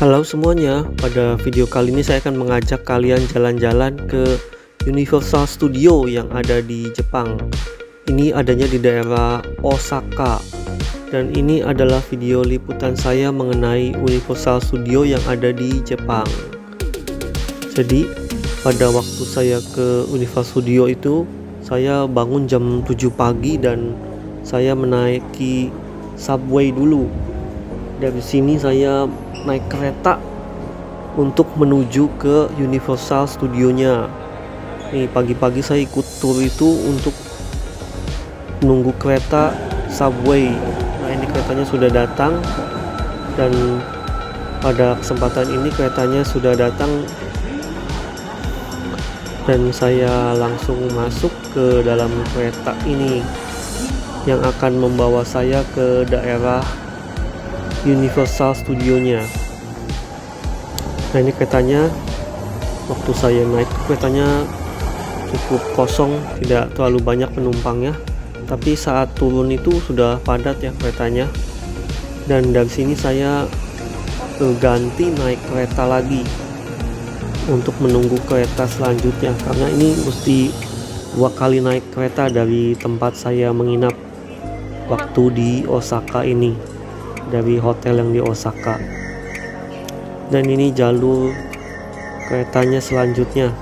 Halo semuanya, pada video kali ini saya akan mengajak kalian jalan-jalan ke Universal Studio yang ada di Jepang. Ini adanya di daerah Osaka. Dan ini adalah video liputan saya mengenai Universal Studio yang ada di Jepang. Jadi, pada waktu saya ke Universal Studio itu, saya bangun jam 7 pagi dan saya menaiki subway dulu. Dari sini saya naik kereta untuk menuju ke Universal Studionya. Nih pagi-pagi saya ikut tour itu untuk menunggu kereta subway. Nah ini keretanya sudah datang dan pada kesempatan ini keretanya sudah datang dan saya langsung masuk ke dalam kereta ini yang akan membawa saya ke daerah Universal Studionya. Nah ini keretanya, waktu saya naik keretanya cukup kosong, tidak terlalu banyak penumpangnya. Tapi saat turun itu sudah padat ya keretanya. Dan dari sini saya berganti naik kereta lagi untuk menunggu kereta selanjutnya, karena ini mesti 2 kali naik kereta dari tempat saya menginap waktu di Osaka ini, dari hotel yang di Osaka. Dan ini jalur keretanya selanjutnya.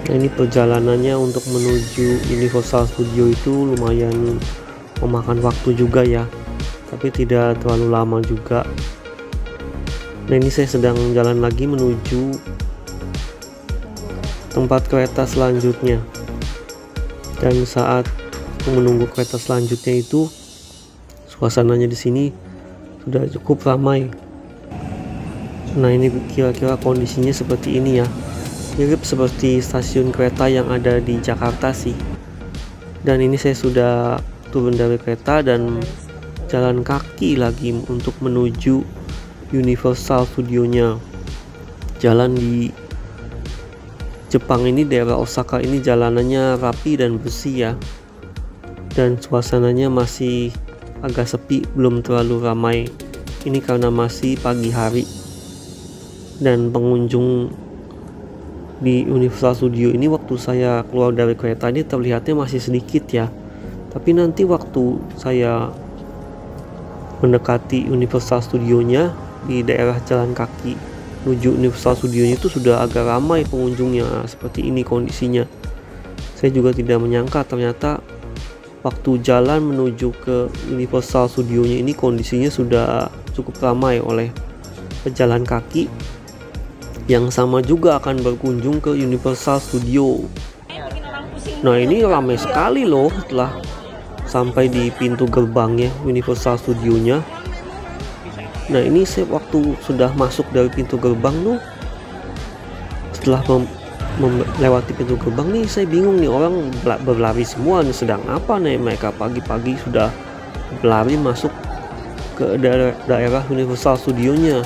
Nah ini perjalanannya untuk menuju Universal Studio itu lumayan memakan waktu juga ya, tapi tidak terlalu lama juga. Nah ini saya sedang jalan lagi menuju tempat kereta selanjutnya, dan saat menunggu kereta selanjutnya itu suasananya di sini sudah cukup ramai. Nah ini kira-kira kondisinya seperti ini ya, mirip seperti stasiun kereta yang ada di Jakarta sih. Dan ini saya sudah turun dari kereta dan jalan kaki lagi untuk menuju Universal Studionya. Jalan di Jepang ini, daerah Osaka ini jalanannya rapi dan bersih ya, dan suasananya masih agak sepi, belum terlalu ramai. Ini karena masih pagi hari dan pengunjung di Universal Studio ini waktu saya keluar dari kereta ini terlihatnya masih sedikit ya. Tapi nanti waktu saya mendekati Universal Studionya di daerah jalan kaki menuju Universal Studionya itu sudah agak ramai pengunjungnya. Seperti ini kondisinya. Saya juga tidak menyangka ternyata waktu jalan menuju ke Universal Studionya ini kondisinya sudah cukup ramai oleh pejalan kaki yang sama juga akan berkunjung ke Universal Studio. Nah ini ramai sekali loh setelah sampai di pintu gerbangnya Universal Studionya. Nah ini saya waktu sudah masuk dari pintu gerbang tuh, setelah melewati pintu gerbang nih, saya bingung nih, orang berlari semua nih, sedang apa nih mereka pagi-pagi sudah berlari masuk ke daerah Universal Studionya.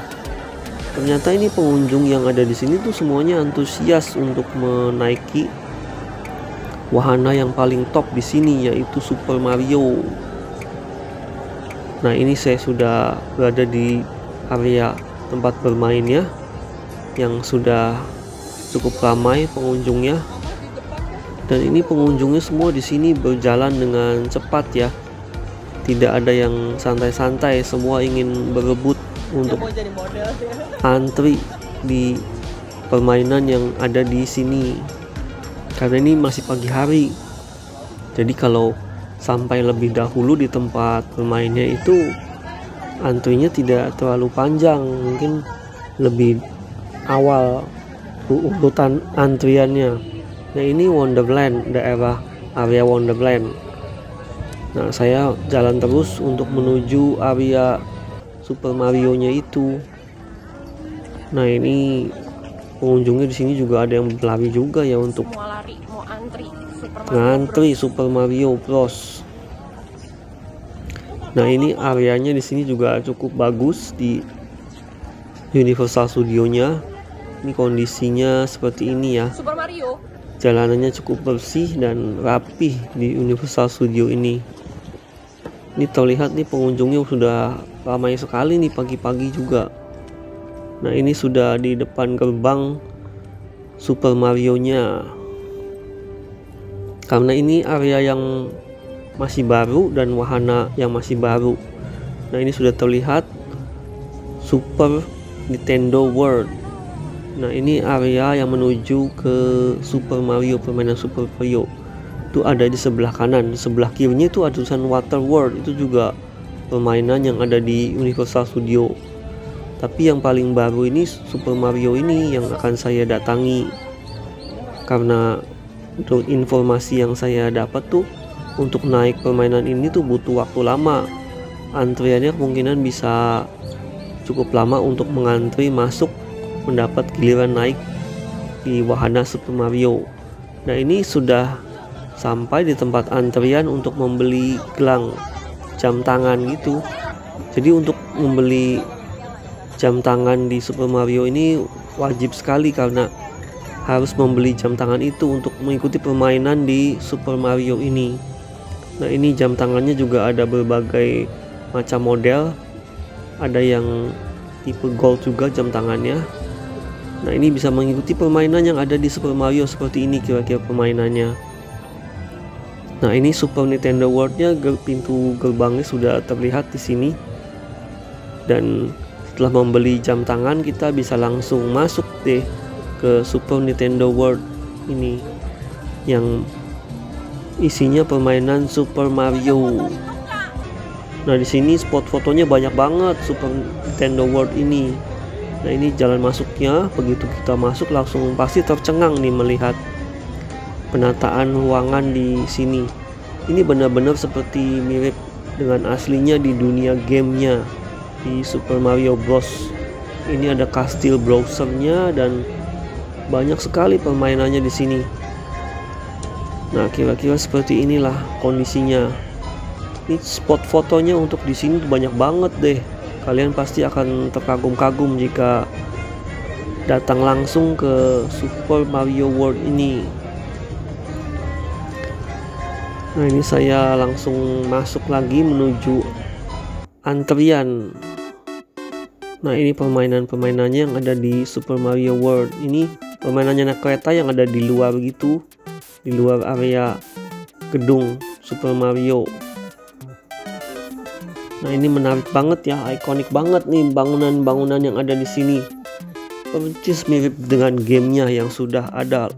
Ternyata ini pengunjung yang ada di sini tuh semuanya antusias untuk menaiki wahana yang paling top di sini, yaitu Super Mario. Nah ini saya sudah berada di area tempat bermainnya yang sudah cukup ramai pengunjungnya, dan ini pengunjungnya semua di sini berjalan dengan cepat ya, tidak ada yang santai-santai, semua ingin berebut untuk antri di permainan yang ada di sini. Karena ini masih pagi hari, jadi kalau sampai lebih dahulu di tempat bermainnya itu antrinya tidak terlalu panjang, mungkin lebih awal urutan antriannya. Nah ini Wonderland, daerah area Wonderland. Nah saya jalan terus untuk menuju area Super Mario nya itu. Nah ini pengunjungnya di sini juga ada yang berlari juga ya untuk ngantri Super Mario Bros. Nah ini areanya di sini juga cukup bagus di Universal Studionya. Ini kondisinya seperti ini ya. Super Mario. Jalanannya cukup bersih dan rapih di Universal Studio ini. Ini terlihat nih pengunjungnya sudah ramai sekali nih pagi-pagi juga. Nah ini sudah di depan gerbang Super Mario nya, karena ini area yang masih baru dan wahana yang masih baru. Nah ini sudah terlihat Super Nintendo World. Nah ini area yang menuju ke Super Mario, permainan Super Mario itu ada di sebelah kanan. Sebelah kirinya itu ada tulisan Water World, itu juga permainan yang ada di Universal Studio. Tapi yang paling baru ini Super Mario ini yang akan saya datangi, karena untuk informasi yang saya dapat tuh untuk naik permainan ini tuh butuh waktu lama. Antriannya kemungkinan bisa cukup lama untuk mengantri masuk mendapat giliran naik di wahana Super Mario. Nah ini sudah sampai di tempat antrian untuk membeli gelang jam tangan gitu. Jadi untuk membeli jam tangan di Super Mario ini wajib sekali, karena harus membeli jam tangan itu untuk mengikuti permainan di Super Mario ini. Nah ini jam tangannya juga ada berbagai macam model, ada yang tipe gold juga jam tangannya. Nah ini bisa mengikuti permainan yang ada di Super Mario, seperti ini kira-kira permainannya. Nah ini Super Nintendo World-nya, pintu gerbangnya sudah terlihat di sini. Dan setelah membeli jam tangan kita bisa langsung masuk deh ke Super Nintendo World ini yang isinya permainan Super Mario. Nah di sini spot fotonya banyak banget Super Nintendo World ini. Nah ini jalan masuknya, begitu kita masuk langsung pasti tercengang nih melihat penataan ruangan di sini. Ini benar-benar seperti mirip dengan aslinya di dunia gamenya di Super Mario Bros. Ini ada kastil browsernya dan banyak sekali permainannya di sini. Nah kira-kira seperti inilah kondisinya. Ini spot fotonya untuk di sini banyak banget deh. Kalian pasti akan terkagum-kagum jika datang langsung ke Super Mario World ini. Nah ini saya langsung masuk lagi menuju antrian. Nah ini permainan-permainannya yang ada di Super Mario World. Ini permainannya naik kereta yang ada di luar gitu, di luar area gedung Super Mario. Nah ini menarik banget ya, ikonik banget nih bangunan-bangunan yang ada di sini. Persis mirip dengan gamenya yang sudah ada,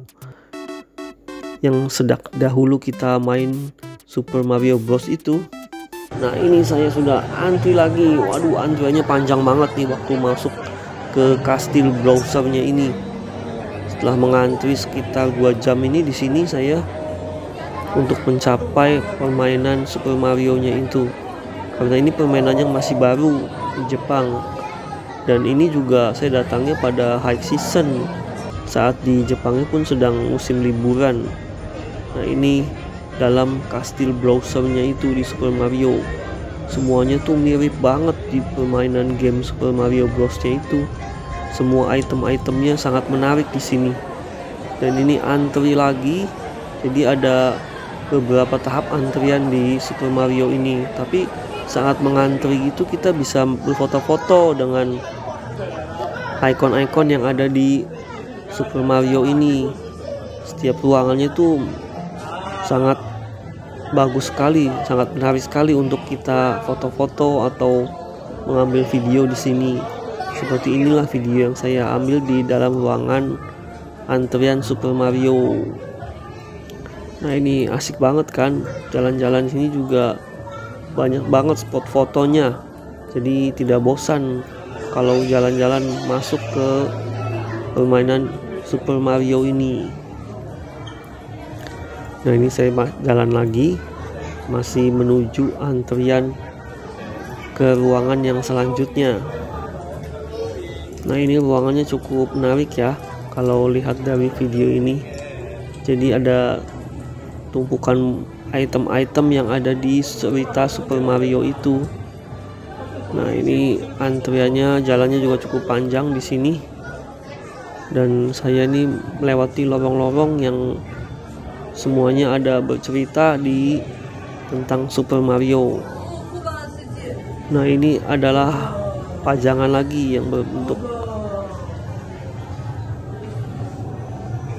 yang sedang dahulu kita main Super Mario Bros itu. Nah ini saya sudah antri lagi. Waduh antriannya panjang banget nih waktu masuk ke kastil browsernya ini. Setelah mengantri sekitar 2 jam ini di sini saya untuk mencapai permainan Super Mario-nya itu. Karena ini permainan yang masih baru di Jepang. Dan ini juga saya datangnya pada high season, saat di Jepangnya pun sedang musim liburan. Nah ini dalam kastil browsernya itu di Super Mario, semuanya tuh mirip banget di permainan game Super Mario Bros-nya itu. Semua item-itemnya sangat menarik di sini. Dan ini antri lagi, jadi ada beberapa tahap antrian di Super Mario ini. Tapi saat mengantri itu kita bisa berfoto-foto dengan ikon-ikon yang ada di Super Mario ini. Setiap ruangannya tuh sangat bagus sekali, sangat menarik sekali untuk kita foto-foto atau mengambil video di sini. Seperti inilah video yang saya ambil di dalam ruangan antrian Super Mario. Nah ini asik banget kan, jalan-jalan sini juga banyak banget spot fotonya, jadi tidak bosan kalau jalan-jalan masuk ke permainan Super Mario ini. Nah ini saya jalan lagi, masih menuju antrian ke ruangan yang selanjutnya. Nah ini ruangannya cukup menarik ya kalau lihat dari video ini. Jadi ada tumpukan item-item yang ada di cerita Super Mario itu. Nah ini antriannya, jalannya juga cukup panjang di sini. Dan saya ini melewati lorong-lorong yang semuanya ada bercerita tentang Super Mario. Nah, ini adalah pajangan lagi yang berbentuk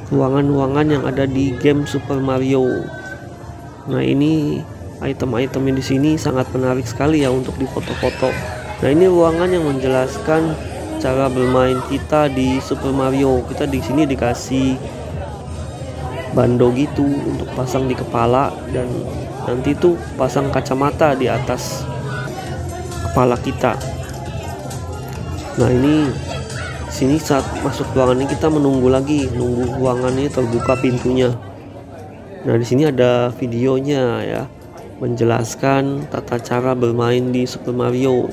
ruangan-ruangan yang ada di game Super Mario. Nah, ini item-itemnya di sini sangat menarik sekali ya untuk difoto-foto. Nah, ini ruangan yang menjelaskan cara bermain kita di Super Mario. Kita di sini dikasih bando gitu untuk pasang di kepala, dan nanti tuh pasang kacamata di atas kepala kita. Nah, ini sini saat masuk ruangan ini kita menunggu ruangannya terbuka pintunya. Nah, di sini ada videonya ya, menjelaskan tata cara bermain di Super Mario.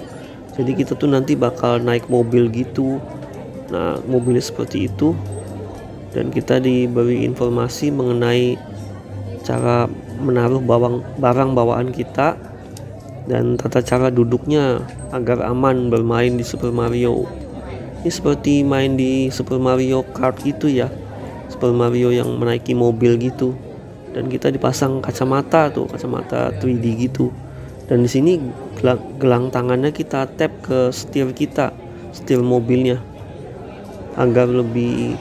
Jadi kita tuh nanti bakal naik mobil gitu. Nah, mobilnya seperti itu, dan kita diberi informasi mengenai cara menaruh barang bawaan kita dan tata cara duduknya agar aman bermain di Super Mario. Ini seperti main di Super Mario Kart gitu ya, Super Mario yang menaiki mobil gitu, dan kita dipasang kacamata 3D gitu. Dan di sini gelang tangannya kita tap ke setir mobilnya agar lebih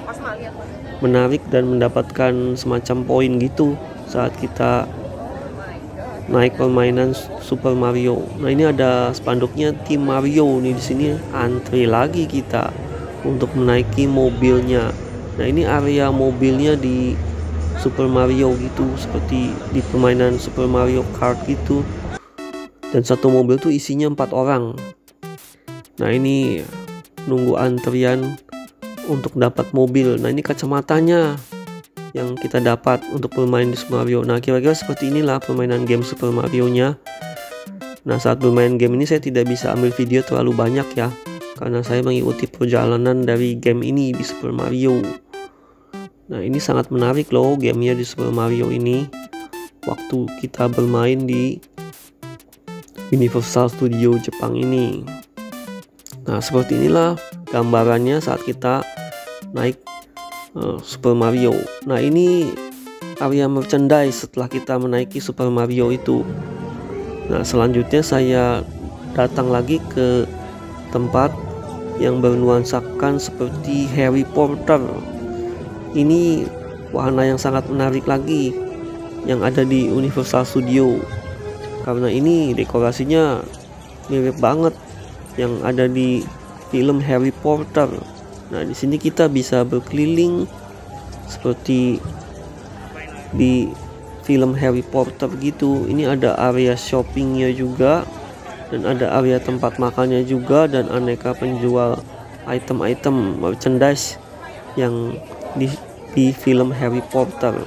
menarik dan mendapatkan semacam poin gitu saat kita naik permainan Super Mario. Nah, ini ada spanduknya Tim Mario nih. Di sini antri lagi kita untuk menaiki mobilnya. Nah, ini area mobilnya di Super Mario gitu, seperti di permainan Super Mario Kart gitu. Dan satu mobil tuh isinya 4 orang. Nah, ini nunggu antrian untuk dapat mobil. Nah, ini kacamatanya yang kita dapat untuk bermain di Super Mario. Nah, kira-kira seperti inilah permainan game Super Mario nya. Nah, saat bermain game ini saya tidak bisa ambil video terlalu banyak ya, karena saya mengikuti perjalanan dari game ini di Super Mario. Nah, ini sangat menarik loh gamenya di Super Mario ini, waktu kita bermain di Universal Studio Jepang ini. Nah, seperti inilah gambarannya saat kita naik Super Mario. Nah, ini area merchandise setelah kita menaiki Super Mario itu. Nah, selanjutnya saya datang lagi ke tempat yang bernuansakan seperti Harry Potter. Ini wahana yang sangat menarik lagi yang ada di Universal Studio, karena ini dekorasinya mirip banget yang ada di film Harry Potter. Nah, di sini kita bisa berkeliling seperti di film Harry Potter gitu. Ini ada area shoppingnya juga, dan ada area tempat makannya juga, dan aneka penjual item-item merchandise yang di film Harry Potter.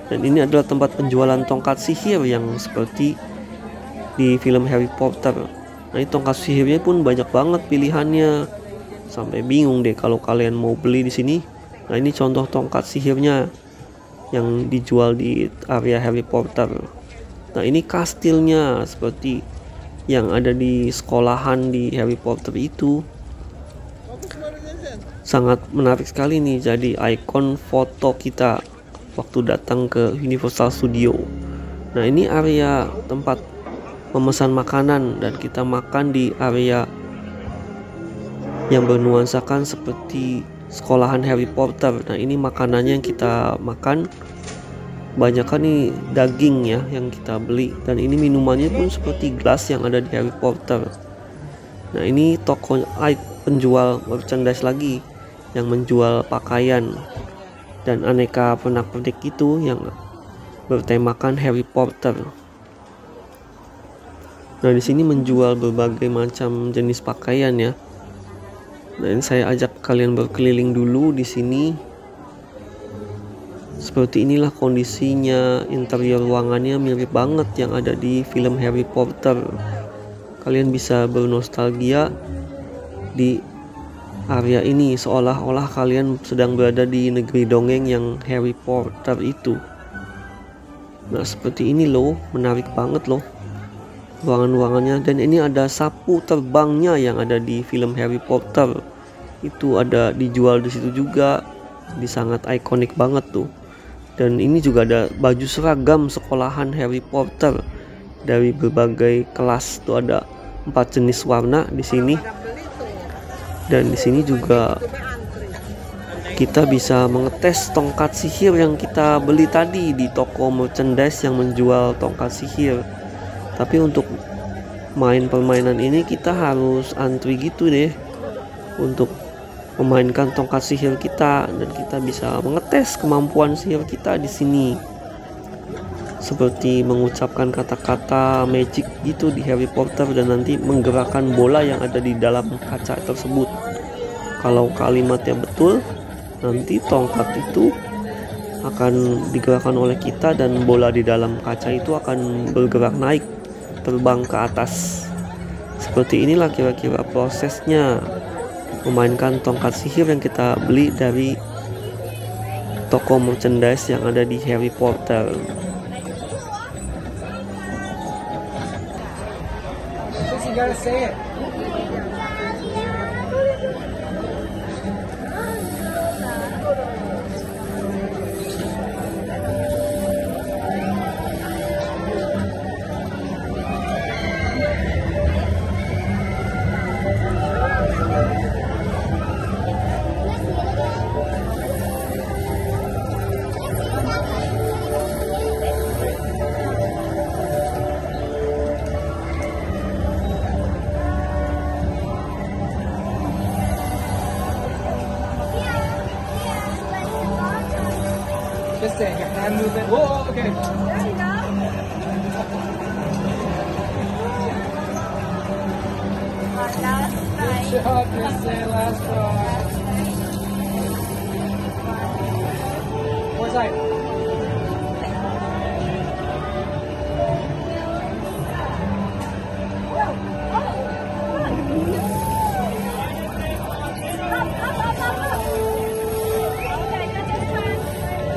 Dan ini adalah tempat penjualan tongkat sihir yang seperti di film Harry Potter. Nah, ini tongkat sihirnya pun banyak banget pilihannya, sampai bingung deh kalau kalian mau beli di sini. Nah, ini contoh tongkat sihirnya yang dijual di area Harry Potter. Nah, ini kastilnya seperti yang ada di sekolahan di Harry Potter itu. Sangat menarik sekali nih, jadi ikon foto kita waktu datang ke Universal Studio. Nah, ini area tempat memesan makanan, dan kita makan di area yang bernuansakan seperti sekolahan Harry Potter. Nah, ini makanannya yang kita makan banyak kan nih daging ya yang kita beli, dan ini minumannya pun seperti gelas yang ada di Harry Potter. Nah, ini toko penjual merchandise lagi yang menjual pakaian dan aneka pernak-pernik itu yang bertemakan Harry Potter. Nah, di sini menjual berbagai macam jenis pakaian ya. Nah, ini saya ajak kalian berkeliling dulu di sini. Seperti inilah kondisinya, interior ruangannya mirip banget yang ada di film Harry Potter. Kalian bisa bernostalgia di area ini, seolah-olah kalian sedang berada di negeri dongeng yang Harry Potter itu. Nah, seperti ini loh, menarik banget loh ruangan-ruangannya. Dan ini ada sapu terbangnya yang ada di film Harry Potter. Itu ada dijual di situ juga. Sangat ikonik banget tuh. Dan ini juga ada baju seragam sekolahan Harry Potter dari berbagai kelas. Tuh ada 4 jenis warna di sini. Dan di sini juga kita bisa mengetes tongkat sihir yang kita beli tadi di toko merchandise yang menjual tongkat sihir. Tapi untuk main permainan ini kita harus antri gitu deh untuk memainkan tongkat sihir kita, dan kita bisa mengetes kemampuan sihir kita di sini. Seperti mengucapkan kata-kata magic gitu di Harry Potter dan nanti menggerakkan bola yang ada di dalam kaca tersebut. Kalau kalimatnya betul, nanti tongkat itu akan digerakkan oleh kita dan bola di dalam kaca itu akan bergerak naik, terbang ke atas. Seperti inilah kira-kira prosesnya memainkan tongkat sihir yang kita beli dari toko merchandise yang ada di Harry Potter. Gotta say it. Just saying, your hand movement. Whoa, okay. There you go. Good job, Kristen. Last try. More side.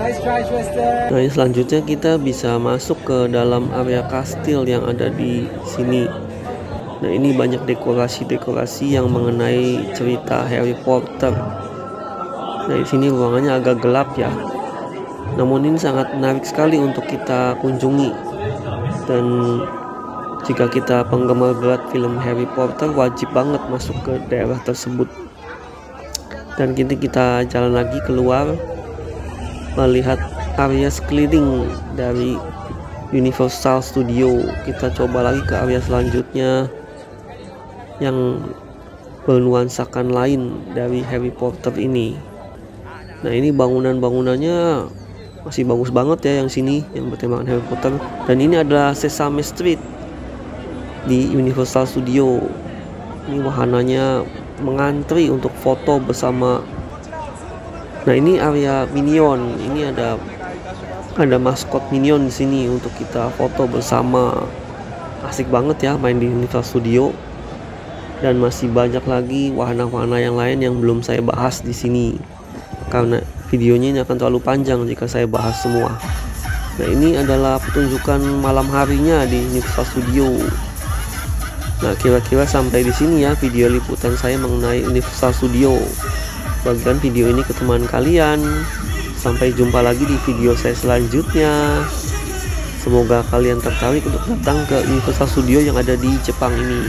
Nice try, Twister. Nah, selanjutnya kita bisa masuk ke dalam area kastil yang ada di sini. Nah, ini banyak dekorasi-dekorasi yang mengenai cerita Harry Potter. Nah, di sini ruangannya agak gelap ya. Namun ini sangat menarik sekali untuk kita kunjungi. Dan jika kita penggemar berat film Harry Potter, wajib banget masuk ke daerah tersebut. Dan kini kita jalan lagi keluar melihat area sekeliling dari Universal Studio. Kita coba lagi ke area selanjutnya yang bernuansakan lain dari Harry Potter ini. Nah, ini bangunan-bangunannya masih bagus banget ya yang sini, yang bertemakan Harry Potter. Dan ini adalah Sesame Street di Universal Studio. Ini wahananya mengantri untuk foto bersama. Nah, ini area Minion. Ini ada maskot Minion di sini untuk kita foto bersama. Asik banget ya main di Universal Studio. Dan masih banyak lagi wahana-wahana yang lain yang belum saya bahas di sini. Karena videonya ini akan terlalu panjang jika saya bahas semua. Nah, ini adalah pertunjukan malam harinya di Universal Studio. Nah, kira-kira sampai di sini ya video liputan saya mengenai Universal Studio. Bagikan video ini ke teman kalian. Sampai jumpa lagi di video saya selanjutnya. Semoga kalian tertarik untuk datang ke Universal Studio yang ada di Jepang ini.